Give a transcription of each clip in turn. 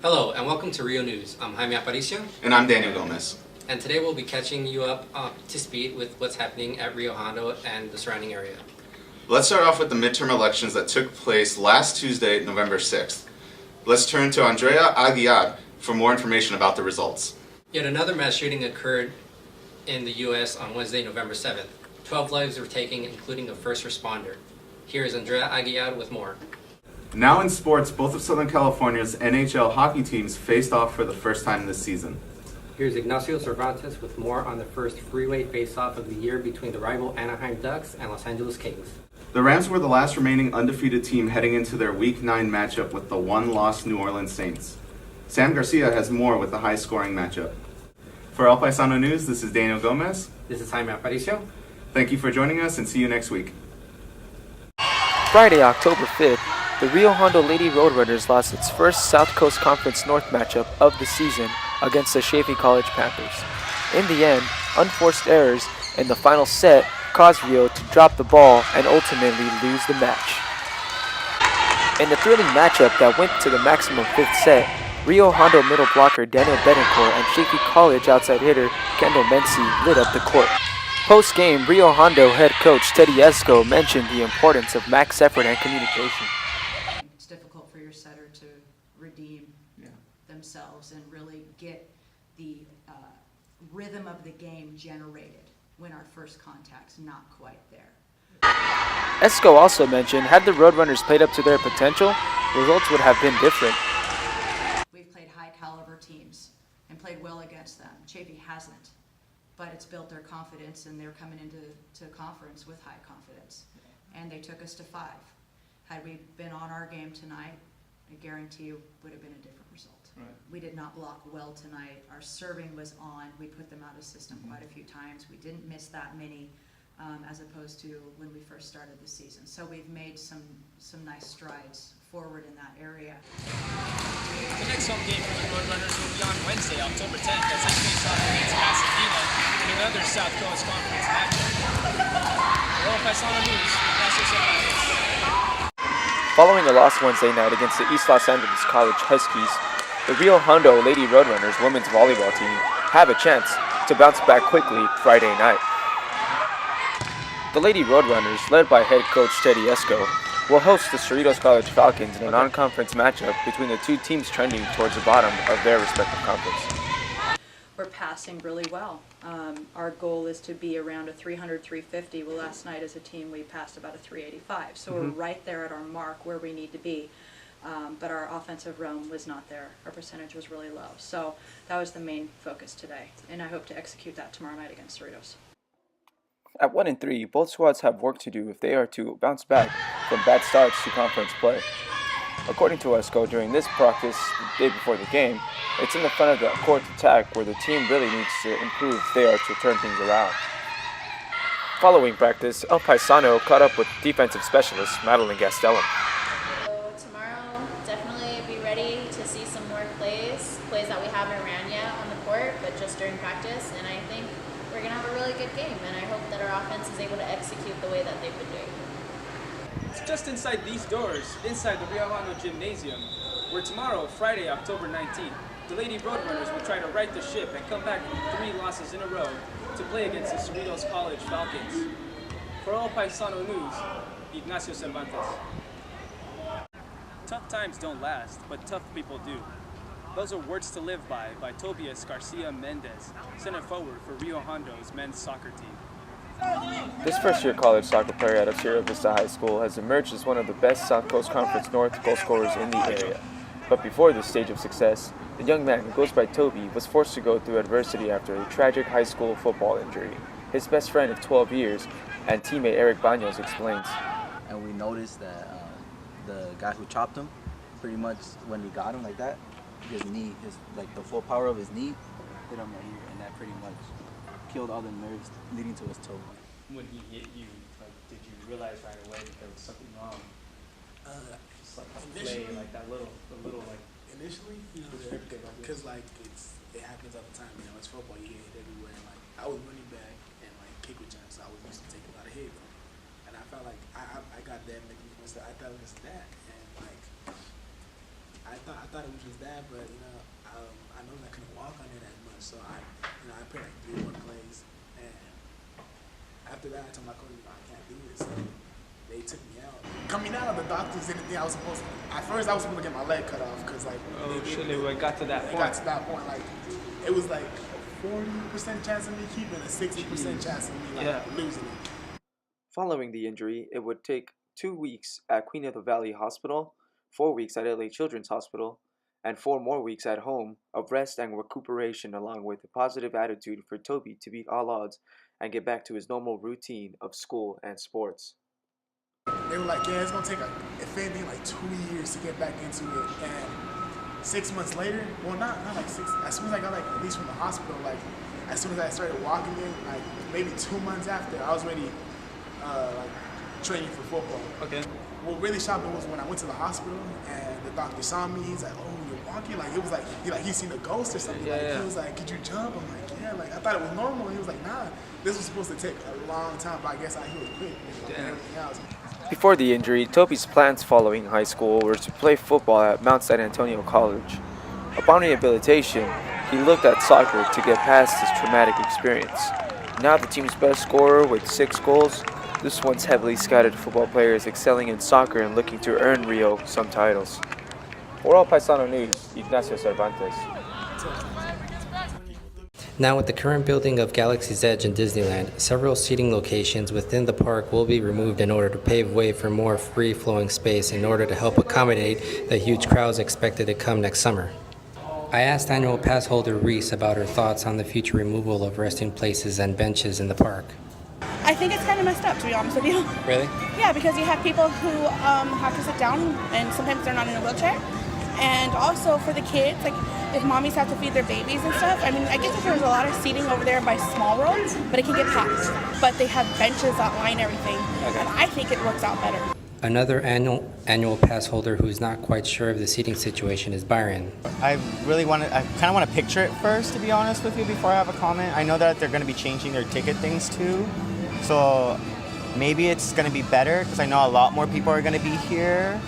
Hello and welcome to Rio News. I'm Jaime Aparicio. And I'm Daniel Gomez. And today we'll be catching you up to speed with what's happening at Rio Hondo and the surrounding area. Let's start off with the midterm elections that took place last Tuesday, November 6th. Let's turn to Andrea Aguiar for more information about the results. Yet another mass shooting occurred in the U.S. on Wednesday, November 7th. 12 lives were taken, including a first responder. Here is Andrea Aguiar with more. Now in sports, both of Southern California's NHL hockey teams faced off for the first time this season. Here's Ignacio Cervantes with more on the first freeway face-off of the year between the rival Anaheim Ducks and Los Angeles Kings. The Rams were the last remaining undefeated team heading into their Week 9 matchup with the one-loss New Orleans Saints. Sam Garcia has more with the high-scoring matchup. For El Paisano News, this is Daniel Gomez. This is Jaime Aparicio. Thank you for joining us and see you next week. Friday, October 5th, the Rio Hondo Lady Roadrunners lost its first South Coast Conference North matchup of the season against the Chaffey College Panthers. In the end, unforced errors in the final set caused Rio to drop the ball and ultimately lose the match. In the thrilling matchup that went to the maximum fifth set, Rio Hondo middle blocker Daniel Betancourt and Chaffey College outside hitter Kendall Mency lit up the court. Post-game, Rio Hondo head coach Teddy Esco mentioned the importance of max effort and communication. It's difficult for your setter to redeem themselves and really get the rhythm of the game generated when our first contact's not quite there. Esco also mentioned had the Roadrunners played up to their potential, results would have been different. We've played high caliber teams and played well against them. Chaffey hasn't, but it's built their confidence and they're coming into conference with high confidence. And they took us to 5. Had we been on our game tonight, I guarantee you would have been a different result. Right. We did not block well tonight. Our serving was on. We put them out of system quite a few times. We didn't miss that many as opposed to when we first started the season. So we've made some nice strides forward in that area. The next home game for the Roadrunners will be on Wednesday, October 10th, as they face off against Pasadena in another South Coast Conference matchup. For El Paisano News, Ignacio Cervantes. Following a loss Wednesday night against the East Los Angeles College Huskies, the Rio Hondo Lady Roadrunners women's volleyball team have a chance to bounce back quickly Friday night. The Lady Roadrunners, led by head coach Teddy Esco, will host the Cerritos College Falcons in a non-conference matchup between the two teams trending towards the bottom of their respective conference. We're passing really well. Our goal is to be around a 300, 350. Well, last night as a team we passed about a 385. So we're right there at our mark where we need to be. But our offensive realm was not there. Our percentage was really low. So that was the main focus today. And I hope to execute that tomorrow night against Cerritos. At 1-3, both squads have work to do if they are to bounce back from bad starts to conference play. According to Esco, during this practice the day before the game, it's in the front of the court attack where the team really needs to improve if they are to turn things around. Following practice, El Paisano caught up with defensive specialist Madeline Gastelum. So tomorrow, definitely be ready to see some more plays that we haven't ran yet on the court, but just during practice, and I think we're going to have a really good game, and I hope that our offense is able to execute the way that they've been doing. It's just inside these doors, inside the Rio Hondo Gymnasium, where tomorrow, Friday, October 19th, the Lady Roadrunners will try to right the ship and come back from 3 losses in a row to play against the Cerritos College Falcons. For El Paisano News, Ignacio Cervantes. Tough times don't last, but tough people do. Those are words to live by Tobias Garcia Mendez, center forward for Rio Hondo's men's soccer team. This first-year college soccer player out of Sierra Vista High School has emerged as one of the best South Coast Conference North goal scorers in the area. But before this stage of success, the young man who goes by Toby was forced to go through adversity after a tragic high school football injury. His best friend of 12 years and teammate Eric Baños explains. And we noticed that the guy who chopped him, pretty much when he got him like that, his knee, the full power of his knee hit him right here, and that pretty much killed all the nerves leading to his toe. When he hit you, did you realize right away that there was something wrong? Just like play, like the little initially, because it happens all the time. It's football, you get hit everywhere. And I was running back and kick return, so I was used to taking a lot of hits. And I felt like I got that, I thought it was that, and I thought it was just that, but I know I couldn't walk on it as much, so I played like 3 or 4 plays, and after that I told my coach, I can't do it, so they took me out. Coming out, the doctors didn't think I was supposed to. At first, I was supposed to get my leg cut off because like It got to that it point. got to that point. Like it was like a 40% chance of me keeping, a 60% chance of me losing it. Following the injury, it would take 2 weeks at Queen of the Valley Hospital, 4 weeks at LA Children's Hospital, and 4 more weeks at home of rest and recuperation, along with a positive attitude for Toby to beat all odds and get back to his normal routine of school and sports. They were like, yeah, it's gonna take if anything like 2 years to get back into it. And 6 months later, well, not like 6. As soon as I got like released from the hospital, like as soon as I started walking in, like maybe 2 months after, I was ready, like training for football. Okay. What really shocked me was when I went to the hospital and the doctor saw me. He's like, "Oh, you're walking." Like it was like he seen a ghost or something. He was like, "Could you jump?" I'm like, "Yeah." Like I thought it was normal. He was like, "Nah, this was supposed to take a long time." But I guess I healed quick. And everything else. Before the injury, Toby's plans following high school were to play football at Mount San Antonio College. Upon rehabilitation, he looked at soccer to get past his traumatic experience. Now the team's best scorer with 6 goals, this once heavily scouted football player is excelling in soccer and looking to earn Rio some titles. For All Paisano News, Ignacio Cervantes. Now, with the current building of Galaxy's Edge in Disneyland, several seating locations within the park will be removed in order to pave way for more free-flowing space in order to help accommodate the huge crowds expected to come next summer. I asked annual pass holder Reese about her thoughts on the future removal of resting places and benches in the park. I think it's kind of messed up, to be honest with you. Really? Yeah, because you have people who have to sit down, and sometimes they're not in a wheelchair. And also for the kids, like if mommies have to feed their babies and stuff, I mean, I guess if there was a lot of seating over there by Small World, but it can get packed. But they have benches that line everything, and I think it works out better. Another annual pass holder who's not quite sure of the seating situation is Byron. I kind of want to picture it first, to be honest with you, before I have a comment. I know that they're going to be changing their ticket things too, so maybe it's going to be better because I know a lot more people are going to be here.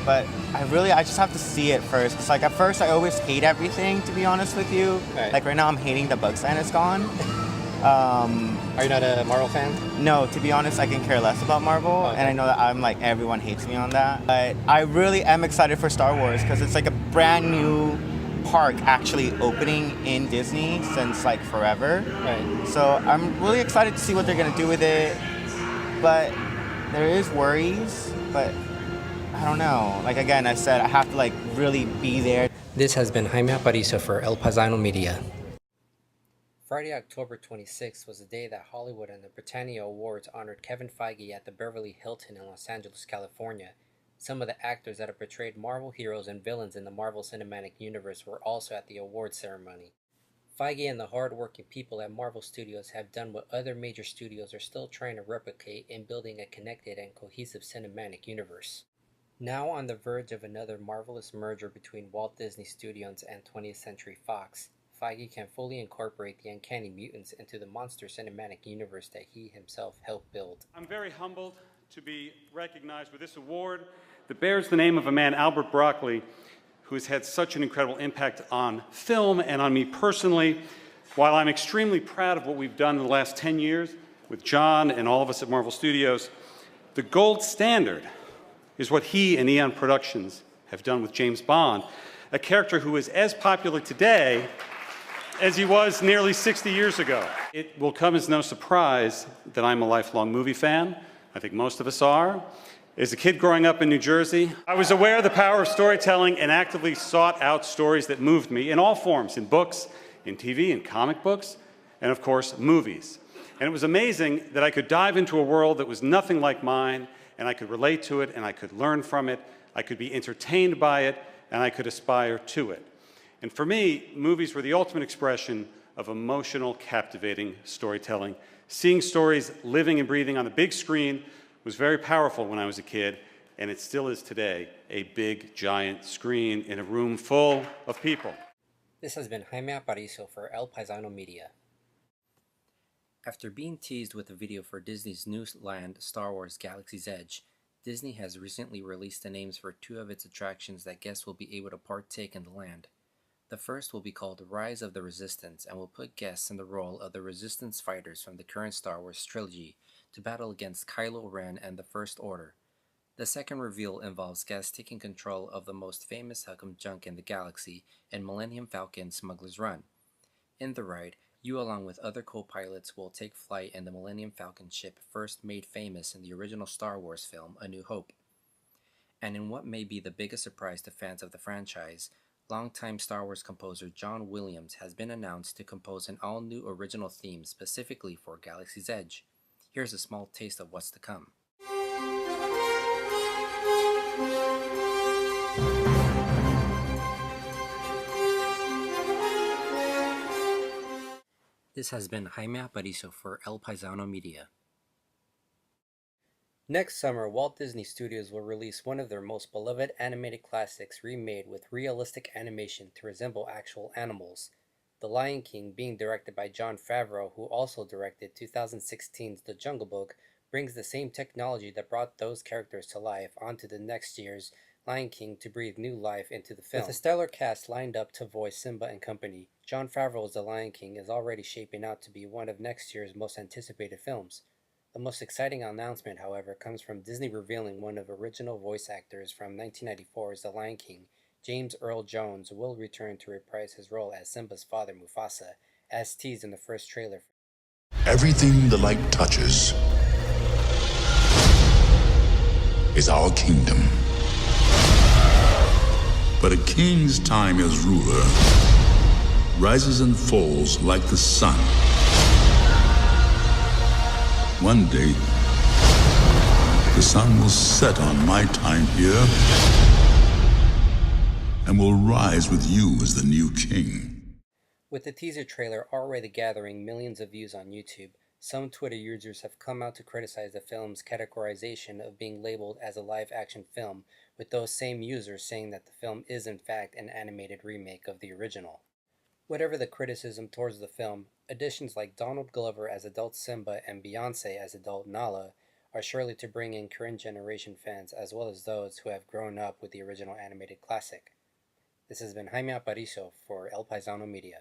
But I just have to see it first. Cause like at first I always hate everything, to be honest with you. Right. Like right now I'm hating the bug sign is gone. Are you not a Marvel fan? No, to be honest, I can care less about Marvel, and I know that I'm like everyone hates me on that. But I really am excited for Star Wars because it's like a brand new park actually opening in Disney since like forever. Right. So I'm really excited to see what they're gonna do with it. But there is worries, but I don't know. Like again, I said I have to like really be there. This has been Jaime Aparicio for El Paisano Media. Friday, October 26th was the day that Hollywood and the Britannia Awards honored Kevin Feige at the Beverly Hilton in Los Angeles, California. Some of the actors that have portrayed Marvel heroes and villains in the Marvel Cinematic Universe were also at the award ceremony. Feige and the hard-working people at Marvel Studios have done what other major studios are still trying to replicate in building a connected and cohesive cinematic universe. Now on the verge of another marvelous merger between Walt Disney Studios and 20th Century Fox, Feige can fully incorporate the Uncanny Mutants into the monster cinematic universe that he himself helped build. I'm very humbled to be recognized with this award that bears the name of a man, Albert Broccoli, who has had such an incredible impact on film and on me personally. While I'm extremely proud of what we've done in the last 10 years with John and all of us at Marvel Studios, the gold standard is what he and Eon Productions have done with James Bond, a character who is as popular today as he was nearly 60 years ago. It will come as no surprise that I'm a lifelong movie fan. I think most of us are. As a kid growing up in New Jersey, I was aware of the power of storytelling and actively sought out stories that moved me in all forms, in books, in TV, in comic books, and of course, movies. And it was amazing that I could dive into a world that was nothing like mine, and I could relate to it, and I could learn from it, I could be entertained by it, and I could aspire to it. And for me, movies were the ultimate expression of emotional, captivating storytelling. Seeing stories living and breathing on the big screen was very powerful when I was a kid, and it still is today, a big, giant screen in a room full of people. This has been Jaime Aparicio for El Paisano Media. After being teased with a video for Disney's new land, Star Wars Galaxy's Edge, Disney has recently released the names for two of its attractions that guests will be able to partake in the land. The first will be called Rise of the Resistance and will put guests in the role of the Resistance fighters from the current Star Wars trilogy to battle against Kylo Ren and the First Order. The second reveal involves guests taking control of the most famous Huckum junk in the galaxy in Millennium Falcon Smuggler's Run. In the ride, you along with other co-pilots will take flight in the Millennium Falcon ship first made famous in the original Star Wars film A New Hope. And in what may be the biggest surprise to fans of the franchise, longtime Star Wars composer John Williams has been announced to compose an all-new original theme specifically for Galaxy's Edge. Here's a small taste of what's to come. This has been Jaime Aparicio for El Paisano Media. Next summer, Walt Disney Studios will release one of their most beloved animated classics remade with realistic animation to resemble actual animals. The Lion King, being directed by Jon Favreau, who also directed 2016's The Jungle Book, brings the same technology that brought those characters to life onto the next year's Lion King to breathe new life into the film. With a stellar cast lined up to voice Simba and company, Jon Favreau's The Lion King is already shaping out to be one of next year's most anticipated films. The most exciting announcement, however, comes from Disney revealing one of the original voice actors from 1994's The Lion King, James Earl Jones, will return to reprise his role as Simba's father, Mufasa, as teased in the first trailer. Everything the light touches is our kingdom. But a king's time as ruler rises and falls like the sun. One day, the sun will set on my time here and will rise with you as the new king. With the teaser trailer already gathering millions of views on YouTube, some Twitter users have come out to criticize the film's categorization of being labeled as a live-action film, with those same users saying that the film is in fact an animated remake of the original. Whatever the criticism towards the film, additions like Donald Glover as adult Simba and Beyoncé as adult Nala are surely to bring in current generation fans as well as those who have grown up with the original animated classic. This has been Jaime Aparicio for El Paisano Media.